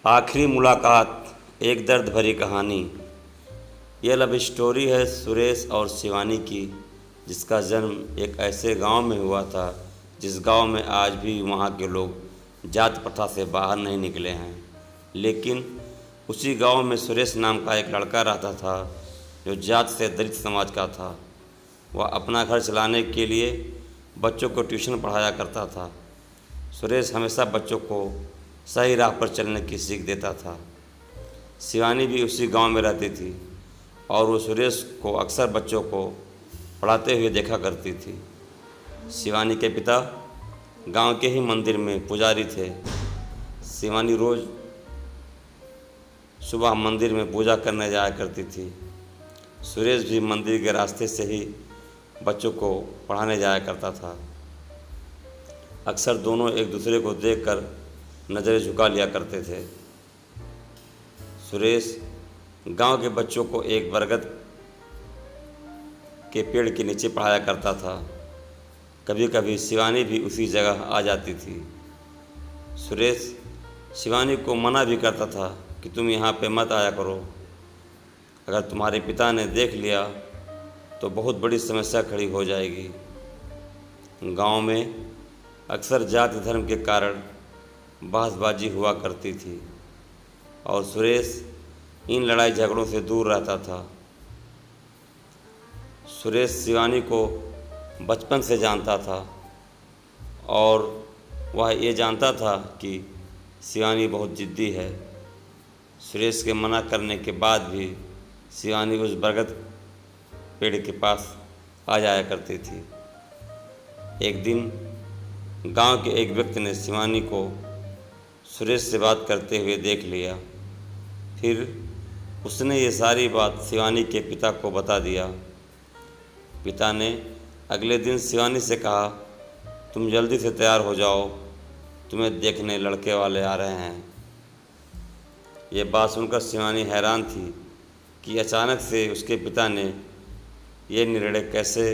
आखिरी मुलाकात एक दर्द भरी कहानी। यह लव स्टोरी है सुरेश और शिवानी की, जिसका जन्म एक ऐसे गांव में हुआ था जिस गांव में आज भी वहां के लोग जात प्रथा से बाहर नहीं निकले हैं। लेकिन उसी गांव में सुरेश नाम का एक लड़का रहता था जो जात से दलित समाज का था। वह अपना घर चलाने के लिए बच्चों को ट्यूशन पढ़ाया करता था। सुरेश हमेशा बच्चों को सही राह पर चलने की सीख देता था। शिवानी भी उसी गांव में रहती थी और वो सुरेश को अक्सर बच्चों को पढ़ाते हुए देखा करती थी। शिवानी के पिता गांव के ही मंदिर में पुजारी थे। शिवानी रोज़ सुबह मंदिर में पूजा करने जाया करती थी। सुरेश भी मंदिर के रास्ते से ही बच्चों को पढ़ाने जाया करता था। अक्सर दोनों एक दूसरे को देखकर नज़रें झुका लिया करते थे। सुरेश गांव के बच्चों को एक बरगद के पेड़ के नीचे पढ़ाया करता था। कभी कभी शिवानी भी उसी जगह आ जाती थी। सुरेश शिवानी को मना भी करता था कि तुम यहाँ पे मत आया करो, अगर तुम्हारे पिता ने देख लिया तो बहुत बड़ी समस्या खड़ी हो जाएगी। गांव में अक्सर जाति धर्म के कारण बहसबाजी हुआ करती थी और सुरेश इन लड़ाई झगड़ों से दूर रहता था। सुरेश शिवानी को बचपन से जानता था और वह ये जानता था कि शिवानी बहुत ज़िद्दी है। सुरेश के मना करने के बाद भी शिवानी उस बरगद पेड़ के पास आ जाया करती थी। एक दिन गांव के एक व्यक्ति ने शिवानी को सुरेश से बात करते हुए देख लिया। फिर उसने ये सारी बात शिवानी के पिता को बता दिया। पिता ने अगले दिन शिवानी से कहा, तुम जल्दी से तैयार हो जाओ, तुम्हें देखने लड़के वाले आ रहे हैं। ये बात सुनकर शिवानी हैरान थी कि अचानक से उसके पिता ने ये निर्णय कैसे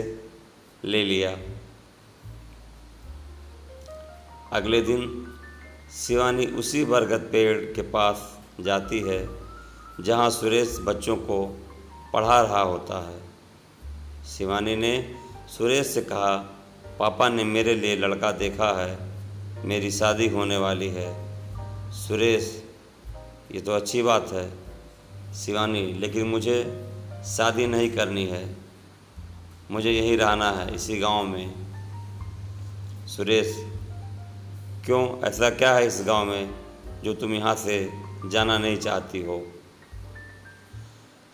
ले लिया। अगले दिन शिवानी उसी बरगद पेड़ के पास जाती है जहां सुरेश बच्चों को पढ़ा रहा होता है। शिवानी ने सुरेश से कहा, पापा ने मेरे लिए लड़का देखा है, मेरी शादी होने वाली है। सुरेश, ये तो अच्छी बात है शिवानी, लेकिन मुझे शादी नहीं करनी है, मुझे यहीं रहना है इसी गांव में। सुरेश, क्यों, ऐसा क्या है इस गांव में जो तुम यहाँ से जाना नहीं चाहती हो?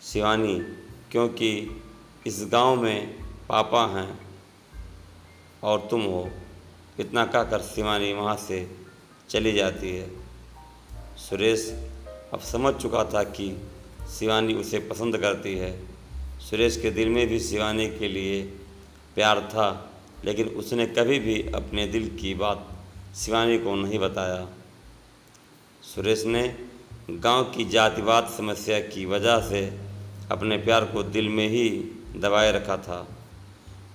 शिवानी, क्योंकि इस गांव में पापा हैं और तुम हो। इतना कहकर शिवानी वहाँ से चली जाती है। सुरेश अब समझ चुका था कि शिवानी उसे पसंद करती है। सुरेश के दिल में भी शिवानी के लिए प्यार था, लेकिन उसने कभी भी अपने दिल की बात शिवानी को नहीं बताया। सुरेश ने गांव की जातिवाद समस्या की वजह से अपने प्यार को दिल में ही दबाए रखा था।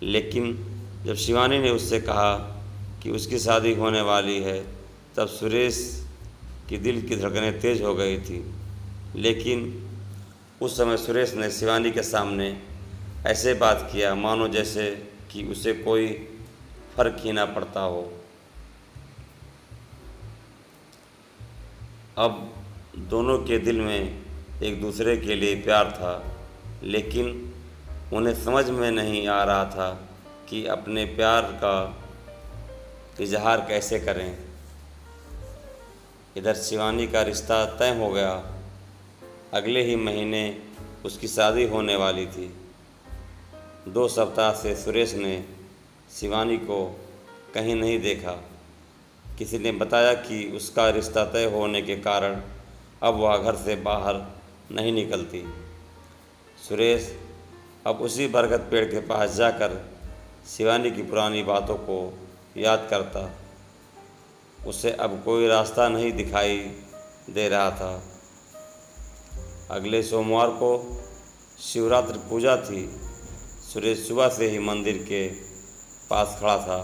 लेकिन जब शिवानी ने उससे कहा कि उसकी शादी होने वाली है, तब सुरेश की दिल की धड़कनें तेज हो गई थी। लेकिन उस समय सुरेश ने शिवानी के सामने ऐसे बात किया मानो जैसे कि उसे कोई फर्क ही ना पड़ता हो। अब दोनों के दिल में एक दूसरे के लिए प्यार था, लेकिन उन्हें समझ में नहीं आ रहा था कि अपने प्यार का इजहार कैसे करें। इधर शिवानी का रिश्ता तय हो गया। अगले ही महीने उसकी शादी होने वाली थी। 2 सप्ताह से सुरेश ने शिवानी को कहीं नहीं देखा। किसी ने बताया कि उसका रिश्ता तय होने के कारण अब वह घर से बाहर नहीं निकलती। सुरेश अब उसी बरगद पेड़ के पास जाकर शिवानी की पुरानी बातों को याद करता। उसे अब कोई रास्ता नहीं दिखाई दे रहा था। अगले सोमवार को शिवरात्रि पूजा थी। सुरेश सुबह से ही मंदिर के पास खड़ा था।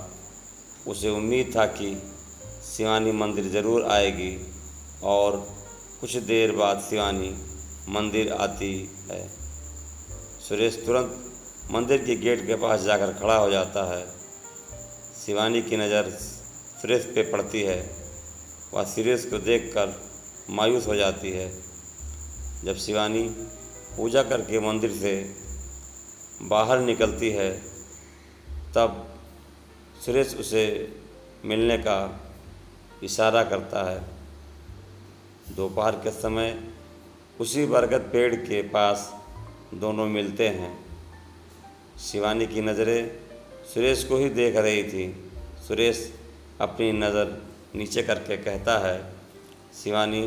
उसे उम्मीद था कि शिवानी मंदिर ज़रूर आएगी और कुछ देर बाद शिवानी मंदिर आती है। सुरेश तुरंत मंदिर के गेट के पास जाकर खड़ा हो जाता है। शिवानी की नज़र सुरेश पे पड़ती है। वह सुरेश को देखकर मायूस हो जाती है। जब शिवानी पूजा करके मंदिर से बाहर निकलती है तब सुरेश उसे मिलने का इशारा करता है। दोपहर के समय उसी बरगद पेड़ के पास दोनों मिलते हैं। शिवानी की नज़रें सुरेश को ही देख रही थी। सुरेश अपनी नज़र नीचे करके कहता है, शिवानी,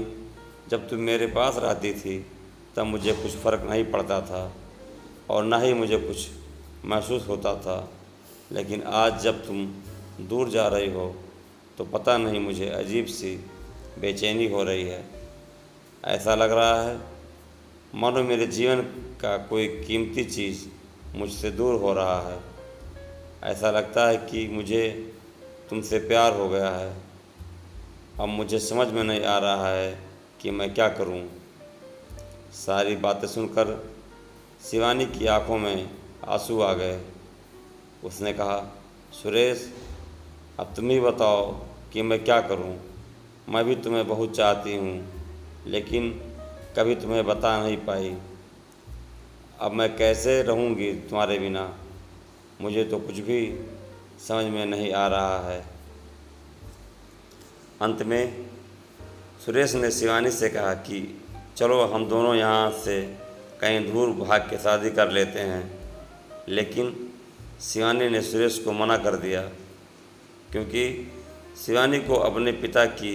जब तुम मेरे पास रहती थी तब मुझे कुछ फ़र्क नहीं पड़ता था और ना ही मुझे कुछ महसूस होता था, लेकिन आज जब तुम दूर जा रही हो तो पता नहीं मुझे अजीब सी बेचैनी हो रही है। ऐसा लग रहा है मानो मेरे जीवन का कोई कीमती चीज़ मुझसे दूर हो रहा है। ऐसा लगता है कि मुझे तुमसे प्यार हो गया है। अब मुझे समझ में नहीं आ रहा है कि मैं क्या करूं। सारी बातें सुनकर शिवानी की आंखों में आंसू आ गए। उसने कहा, सुरेश, अब तुम ही बताओ कि मैं क्या करूं। मैं भी तुम्हें बहुत चाहती हूं, लेकिन कभी तुम्हें बता नहीं पाई। अब मैं कैसे रहूंगी तुम्हारे बिना? मुझे तो कुछ भी समझ में नहीं आ रहा है। अंत में सुरेश ने शिवानी से कहा कि चलो हम दोनों यहाँ से कहीं दूर भाग के शादी कर लेते हैं, लेकिन शिवानी ने सुरेश को मना कर दिया, क्योंकि शिवानी को अपने पिता की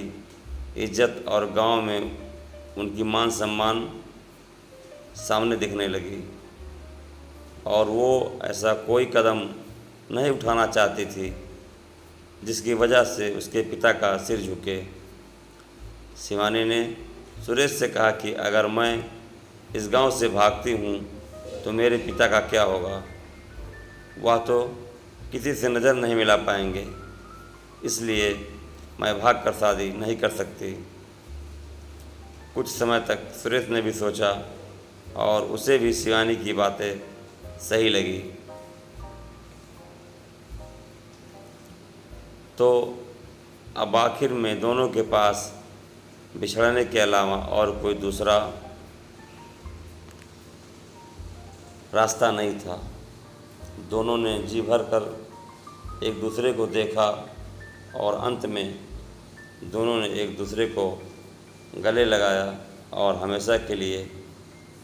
इज्जत और गांव में उनकी मान सम्मान सामने दिखने लगी और वो ऐसा कोई कदम नहीं उठाना चाहती थी जिसकी वजह से उसके पिता का सिर झुके। शिवानी ने सुरेश से कहा कि अगर मैं इस गांव से भागती हूँ तो मेरे पिता का क्या होगा? वह तो किसी से नज़र नहीं मिला पाएंगे, इसलिए मैं भागकर शादी नहीं कर सकती। कुछ समय तक सुरेश ने भी सोचा और उसे भी शिवानी की बातें सही लगी। तो अब आखिर में दोनों के पास बिछड़ने के अलावा और कोई दूसरा रास्ता नहीं था। दोनों ने जी भर कर एक दूसरे को देखा और अंत में दोनों ने एक दूसरे को गले लगाया और हमेशा के लिए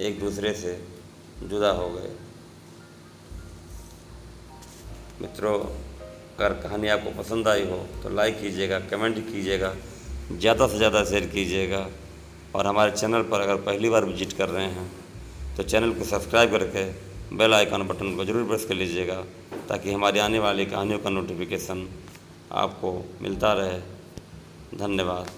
एक दूसरे से जुदा हो गए। मित्रों, अगर कहानी आपको पसंद आई हो तो लाइक कीजिएगा, कमेंट कीजिएगा, ज़्यादा से ज़्यादा शेयर कीजिएगा और हमारे चैनल पर अगर पहली बार विजिट कर रहे हैं तो चैनल को सब्सक्राइब करके बेल आइकन बटन को ज़रूर प्रेस कर लीजिएगा, ताकि हमारी आने वाली कहानियों का नोटिफिकेशन आपको मिलता रहे। धन्यवाद।